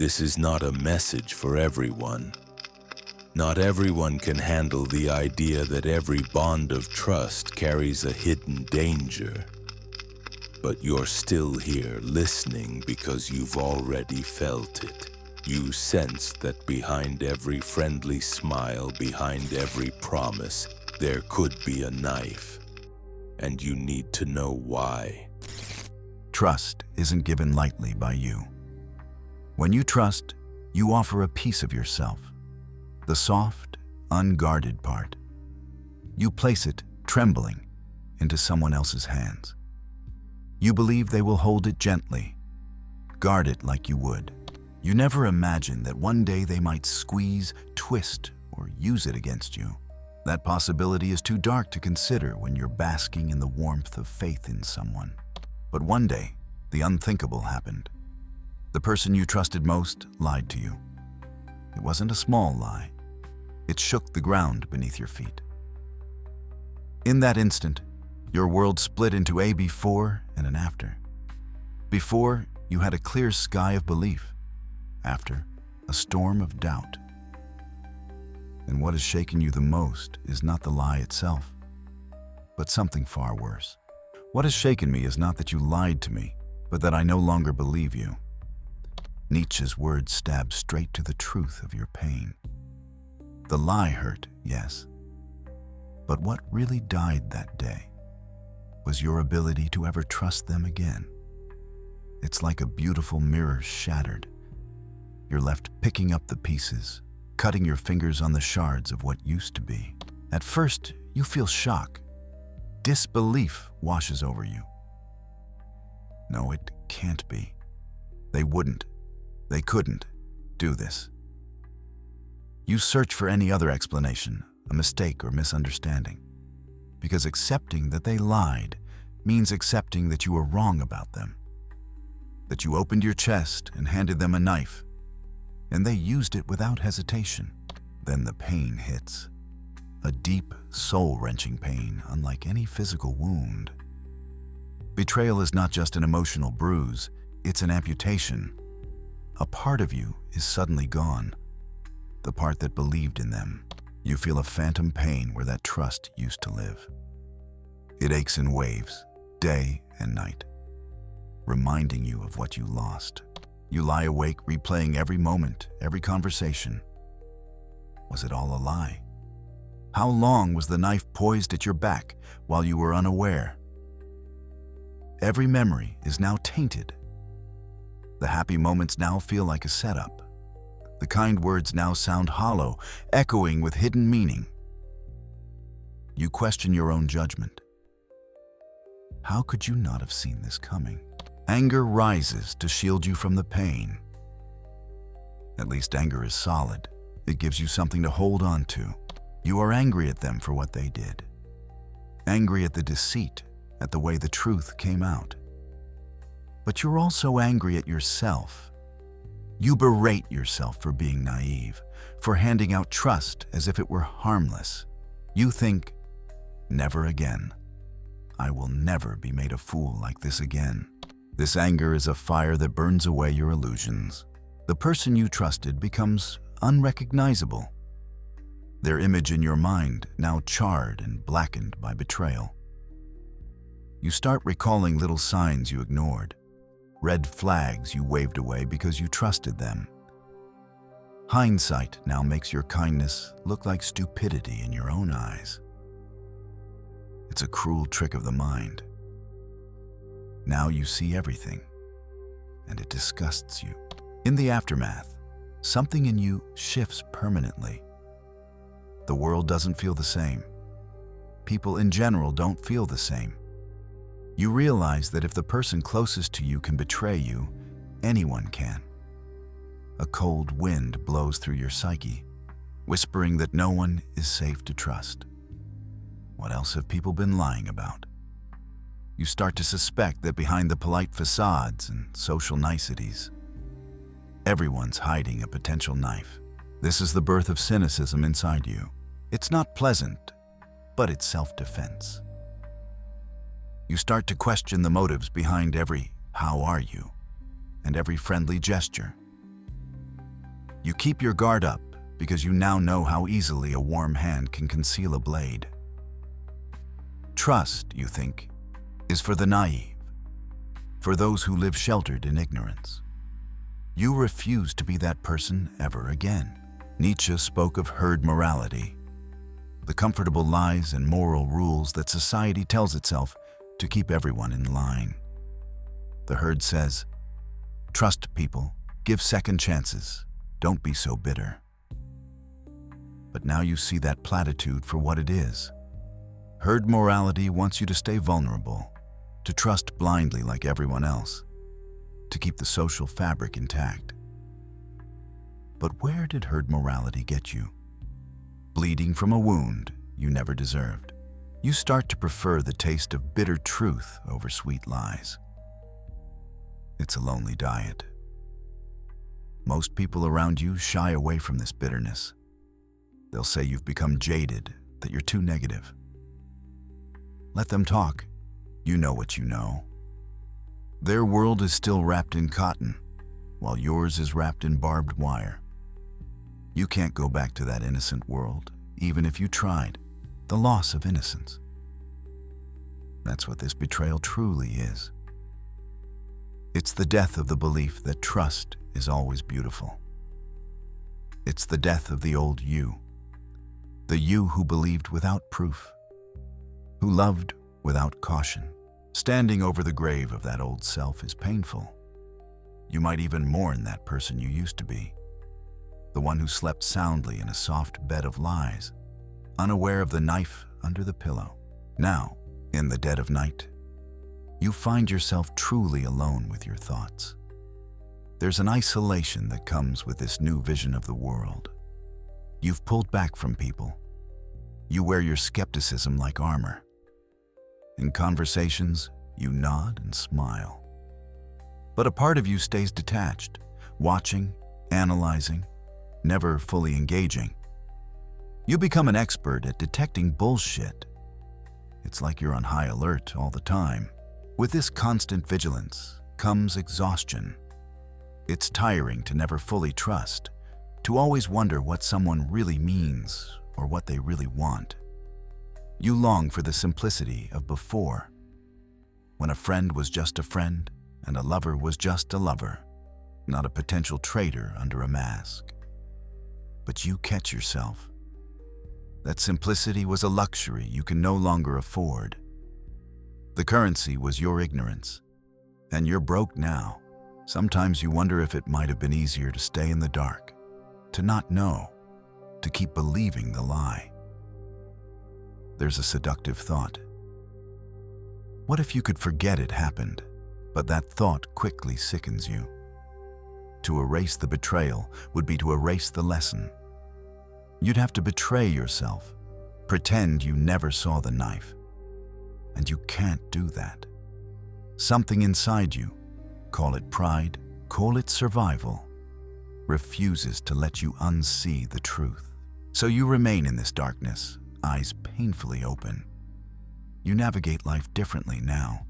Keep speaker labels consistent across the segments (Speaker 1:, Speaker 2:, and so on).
Speaker 1: This is not a message for everyone. Not everyone can handle the idea that every bond of trust carries a hidden danger. But you're still here listening because you've already felt it. You sense that behind every friendly smile, behind every promise, there could be a knife. And you need to know why.
Speaker 2: Trust isn't given lightly by you. When you trust, you offer a piece of yourself, the soft, unguarded part. You place it, trembling, into someone else's hands. You believe they will hold it gently, guard it like you would. You never imagine that one day they might squeeze, twist, or use it against you. That possibility is too dark to consider when you're basking in the warmth of faith in someone. But one day, the unthinkable happened. The person you trusted most lied to you. It wasn't a small lie. It shook the ground beneath your feet. In that instant, your world split into a before and an after. Before, you had a clear sky of belief. After, a storm of doubt. And what has shaken you the most is not the lie itself, but something far worse. What has shaken me is not that you lied to me, but that I no longer believe you. Nietzsche's words stab straight to the truth of your pain. The lie hurt, yes, but what really died that day was your ability to ever trust them again. It's like a beautiful mirror shattered. You're left picking up the pieces, cutting your fingers on the shards of what used to be. At first, you feel shock. Disbelief washes over you. No, it can't be. They wouldn't. They couldn't do this. You search for any other explanation, a mistake or misunderstanding, because accepting that they lied means accepting that you were wrong about them, that you opened your chest and handed them a knife, and they used it without hesitation. Then the pain hits. A deep, soul-wrenching pain, unlike any physical wound. Betrayal is not just an emotional bruise, it's an amputation. A part of you is suddenly gone, the part that believed in them. You feel a phantom pain where that trust used to live. It aches in waves, day and night, reminding you of what you lost. You lie awake, replaying every moment, every conversation. Was it all a lie? How long was the knife poised at your back while you were unaware? Every memory is now tainted. The happy moments now feel like a setup. The kind words now sound hollow, echoing with hidden meaning. You question your own judgment. How could you not have seen this coming? Anger rises to shield you from the pain. At least anger is solid. It gives you something to hold on to. You are angry at them for what they did. Angry at the deceit, at the way the truth came out. But you're also angry at yourself. You berate yourself for being naive, for handing out trust as if it were harmless. You think, never again. I will never be made a fool like this again. This anger is a fire that burns away your illusions. The person you trusted becomes unrecognizable. Their image in your mind now charred and blackened by betrayal. You start recalling little signs you ignored, red flags you waved away because you trusted them. Hindsight now makes your kindness look like stupidity in your own eyes. It's a cruel trick of the mind. Now you see everything, and it disgusts you. In the aftermath, something in you shifts permanently. The world doesn't feel the same. People in general don't feel the same. You realize that if the person closest to you can betray you, anyone can. A cold wind blows through your psyche, whispering that no one is safe to trust. What else have people been lying about? You start to suspect that behind the polite facades and social niceties, everyone's hiding a potential knife. This is the birth of cynicism inside you. It's not pleasant, but it's self-defense. You start to question the motives behind every "how are you?" and every friendly gesture. You keep your guard up because you now know how easily a warm hand can conceal a blade. Trust, you think, is for the naive, for those who live sheltered in ignorance. You refuse to be that person ever again. Nietzsche spoke of herd morality, the comfortable lies and moral rules that society tells itself to keep everyone in line. The herd says, trust people, give second chances, don't be so bitter. But now you see that platitude for what it is. Herd morality wants you to stay vulnerable, to trust blindly like everyone else, to keep the social fabric intact. But where did herd morality get you? Bleeding from a wound you never deserved. You start to prefer the taste of bitter truth over sweet lies. It's a lonely diet. Most people around you shy away from this bitterness. They'll say you've become jaded, that you're too negative. Let them talk. You know what you know. Their world is still wrapped in cotton, while yours is wrapped in barbed wire. You can't go back to that innocent world, even if you tried. The loss of innocence. That's what this betrayal truly is. It's the death of the belief that trust is always beautiful. It's the death of the old you, the you who believed without proof, who loved without caution. Standing over the grave of that old self is painful. You might even mourn that person you used to be, the one who slept soundly in a soft bed of lies, unaware of the knife under the pillow. Now, in the dead of night, you find yourself truly alone with your thoughts. There's an isolation that comes with this new vision of the world. You've pulled back from people. You wear your skepticism like armor. In conversations, you nod and smile. But a part of you stays detached, watching, analyzing, never fully engaging. You become an expert at detecting bullshit. It's like you're on high alert all the time. With this constant vigilance comes exhaustion. It's tiring to never fully trust, to always wonder what someone really means or what they really want. You long for the simplicity of before, when a friend was just a friend and a lover was just a lover, not a potential traitor under a mask. But you catch yourself. That simplicity was a luxury you can no longer afford. The currency was your ignorance, and you're broke now. Sometimes you wonder if it might have been easier to stay in the dark, to not know, to keep believing the lie. There's a seductive thought. What if you could forget it happened, but that thought quickly sickens you? To erase the betrayal would be to erase the lesson. You'd have to betray yourself, pretend you never saw the knife. And you can't do that. Something inside you, call it pride, call it survival, refuses to let you unsee the truth. So you remain in this darkness, eyes painfully open. You navigate life differently now.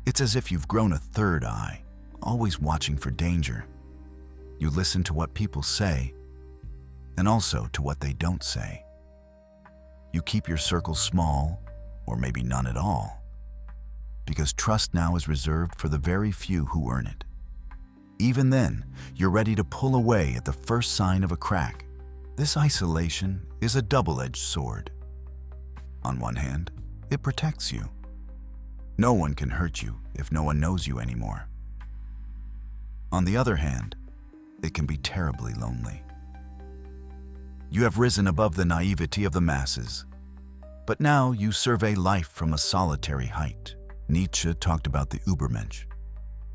Speaker 2: It's as if you've grown a third eye, always watching for danger. You listen to what people say, and also to what they don't say. You keep your circle small, or maybe none at all, because trust now is reserved for the very few who earn it. Even then, you're ready to pull away at the first sign of a crack. This isolation is a double-edged sword. On one hand, it protects you. No one can hurt you if no one knows you anymore. On the other hand, it can be terribly lonely. You have risen above the naivety of the masses, but now you survey life from a solitary height. Nietzsche talked about the Übermensch,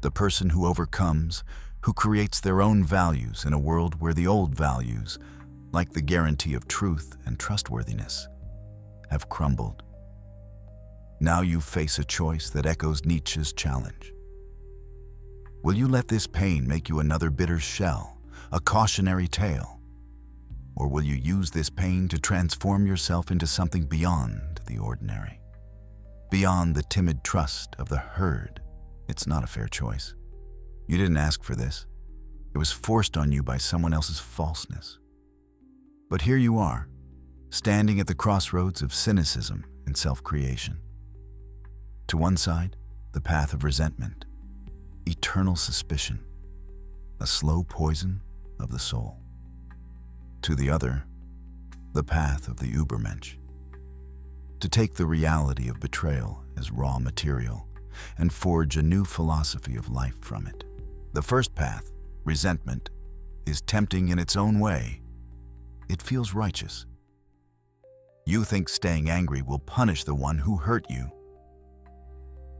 Speaker 2: the person who overcomes, who creates their own values in a world where the old values, like the guarantee of truth and trustworthiness, have crumbled. Now you face a choice that echoes Nietzsche's challenge. Will you let this pain make you another bitter shell, a cautionary tale? Or will you use this pain to transform yourself into something beyond the ordinary? Beyond the timid trust of the herd? It's not a fair choice. You didn't ask for this. It was forced on you by someone else's falseness. But here you are, standing at the crossroads of cynicism and self-creation. To one side, the path of resentment, eternal suspicion, a slow poison of the soul. To the other, the path of the Übermensch, to take the reality of betrayal as raw material and forge a new philosophy of life from it. The first path, resentment, is tempting in its own way. It feels righteous. You think staying angry will punish the one who hurt you.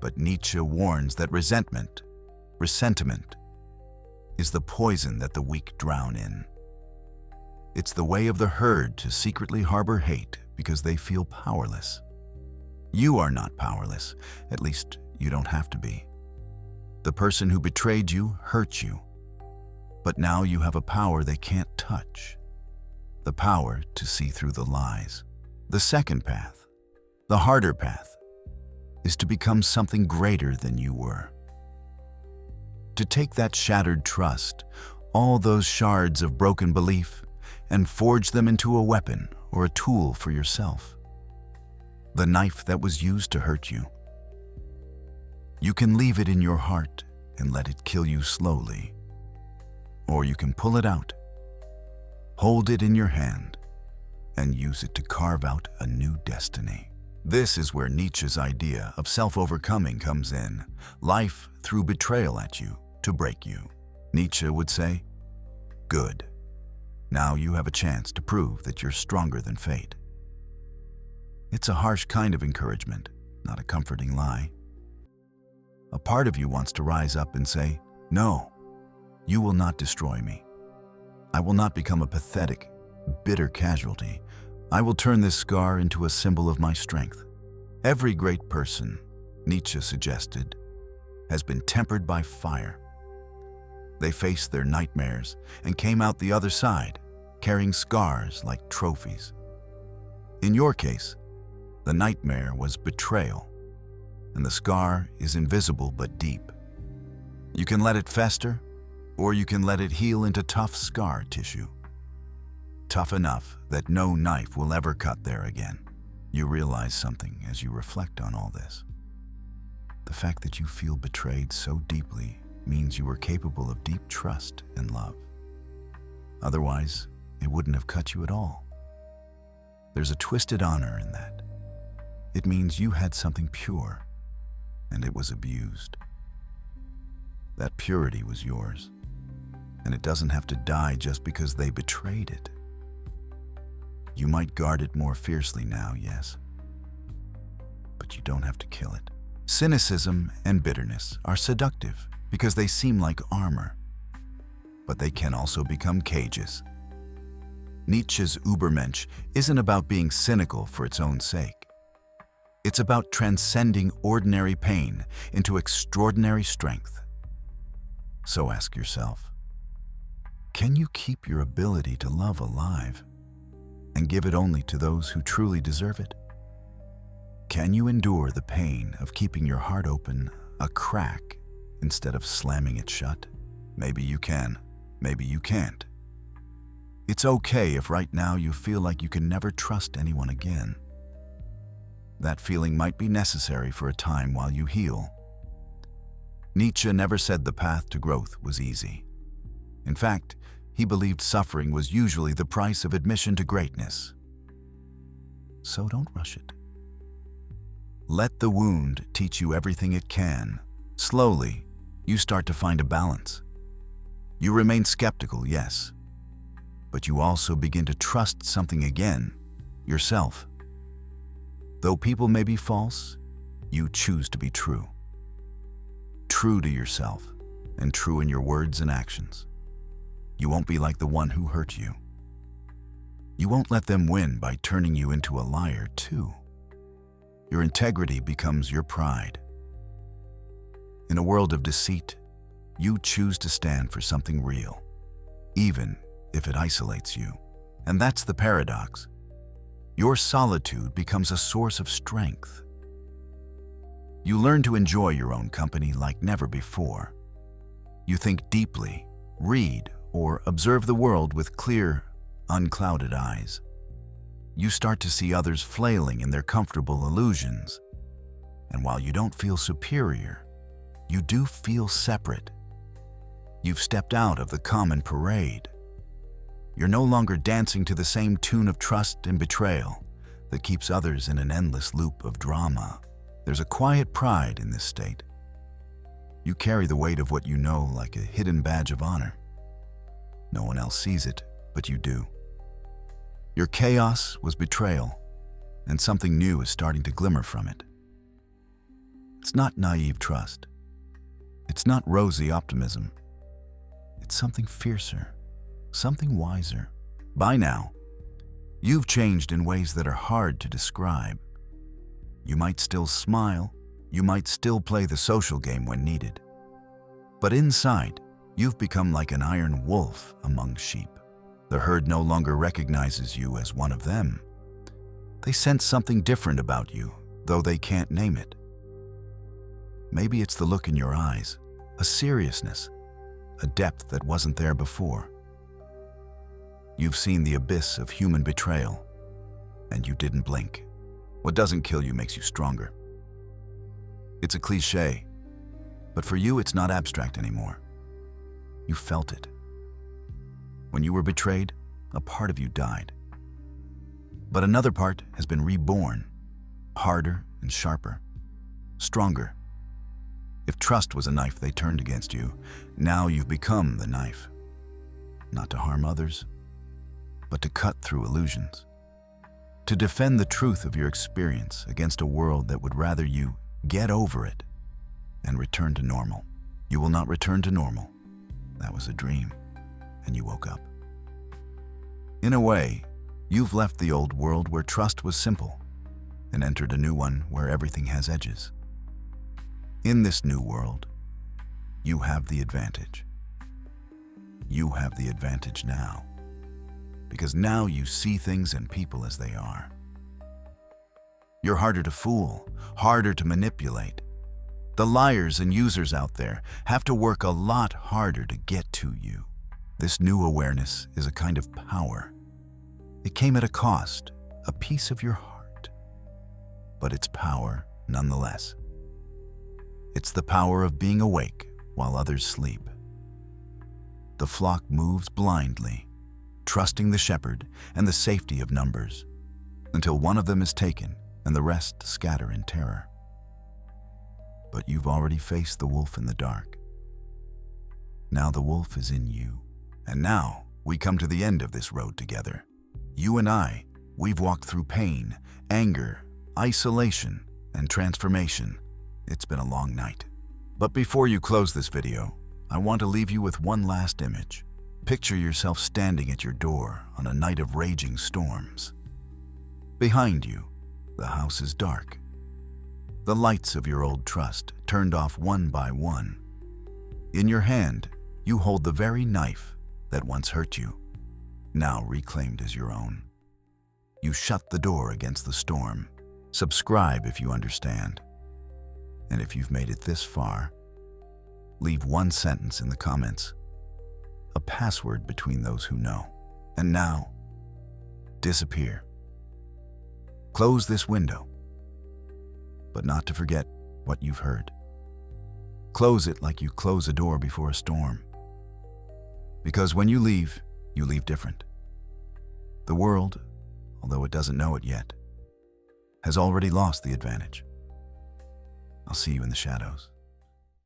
Speaker 2: But Nietzsche warns that resentment, is the poison that the weak drown in. It's the way of the herd to secretly harbor hate because they feel powerless. You are not powerless, at least you don't have to be. The person who betrayed you hurt you, but now you have a power they can't touch, the power to see through the lies. The second path, the harder path, is to become something greater than you were. To take that shattered trust, all those shards of broken belief, and forge them into a weapon or a tool for yourself. The knife that was used to hurt you. You can leave it in your heart and let it kill you slowly. Or you can pull it out, hold it in your hand, and use it to carve out a new destiny. This is where Nietzsche's idea of self-overcoming comes in. Life threw betrayal at you to break you. Nietzsche would say, "Good. Now you have a chance to prove that you're stronger than fate." It's a harsh kind of encouragement, not a comforting lie. A part of you wants to rise up and say, "No, you will not destroy me. I will not become a pathetic, bitter casualty. I will turn this scar into a symbol of my strength." Every great person, Nietzsche suggested, has been tempered by fire. They faced their nightmares and came out the other side, carrying scars like trophies. In your case, the nightmare was betrayal, and the scar is invisible but deep. You can let it fester, or you can let it heal into tough scar tissue. Tough enough that no knife will ever cut there again. You realize something as you reflect on all this. The fact that you feel betrayed so deeply means you were capable of deep trust and love. Otherwise, it wouldn't have cut you at all. There's a twisted honor in that. It means you had something pure, and it was abused. That purity was yours, and it doesn't have to die just because they betrayed it. You might guard it more fiercely now, yes, but you don't have to kill it. Cynicism and bitterness are seductive because they seem like armor, but they can also become cages. Nietzsche's Übermensch isn't about being cynical for its own sake. It's about transcending ordinary pain into extraordinary strength. So ask yourself, can you keep your ability to love alive and give it only to those who truly deserve it? Can you endure the pain of keeping your heart open a crack instead of slamming it shut? Maybe you can, maybe you can't. It's okay if right now you feel like you can never trust anyone again. That feeling might be necessary for a time while you heal. Nietzsche never said the path to growth was easy. In fact, he believed suffering was usually the price of admission to greatness. So don't rush it. Let the wound teach you everything it can. Slowly, you start to find a balance. You remain skeptical, yes, but you also begin to trust something again, yourself. Though people may be false, you choose to be true. True to yourself, and true in your words and actions. You won't be like the one who hurt you. You won't let them win by turning you into a liar, too. Your integrity becomes your pride. In a world of deceit, you choose to stand for something real, even if it isolates you. And that's the paradox. Your solitude becomes a source of strength. You learn to enjoy your own company like never before. You think deeply read, or observe the world with clear, unclouded eyes. You start to see others flailing in their comfortable illusions. And while you don't feel superior, you do feel separate. You've stepped out of the common parade. You're no longer dancing to the same tune of trust and betrayal that keeps others in an endless loop of drama. There's a quiet pride in this state. You carry the weight of what you know like a hidden badge of honor. No one else sees it, but you do. Your chaos was betrayal, and something new is starting to glimmer from it. It's not naive trust. It's not rosy optimism. It's something fiercer, something wiser. By now, you've changed in ways that are hard to describe. You might still smile, you might still play the social game when needed. But inside, you've become like an iron wolf among sheep. The herd no longer recognizes you as one of them. They sense something different about you, though they can't name it. Maybe it's the look in your eyes, a seriousness, a depth that wasn't there before. You've seen the abyss of human betrayal, and you didn't blink. What doesn't kill you makes you stronger. It's a cliché, but for you it's not abstract anymore. You felt it. When you were betrayed, a part of you died. But another part has been reborn, harder and sharper, stronger. If trust was a knife they turned against you, now you've become the knife. Not to harm others, but to cut through illusions. To defend the truth of your experience against a world that would rather you get over it and return to normal. You will not return to normal. That was a dream, and you woke up. In a way, you've left the old world where trust was simple and entered a new one where everything has edges. In this new world, you have the advantage. You have the advantage now, because now you see things and people as they are. You're harder to fool, harder to manipulate. The liars and users out there have to work a lot harder to get to you. This new awareness is a kind of power. It came at a cost, a piece of your heart. But it's power nonetheless. It's the power of being awake while others sleep. The flock moves blindly, trusting the shepherd and the safety of numbers, until one of them is taken and the rest scatter in terror. But you've already faced the wolf in the dark. Now the wolf is in you. And now we come to the end of this road together. You and I, we've walked through pain, anger, isolation, and transformation. It's been a long night. But before you close this video, I want to leave you with one last image. Picture yourself standing at your door on a night of raging storms. Behind you, the house is dark. The lights of your old trust turned off one by one. In your hand, you hold the very knife that once hurt you, now reclaimed as your own. You shut the door against the storm. Subscribe if you understand. And if you've made it this far, leave one sentence in the comments, a password between those who know. And now, disappear. Close this window, but not to forget what you've heard. Close it like you close a door before a storm. Because when you leave different. The world, although it doesn't know it yet, has already lost the advantage. I'll see you in the shadows.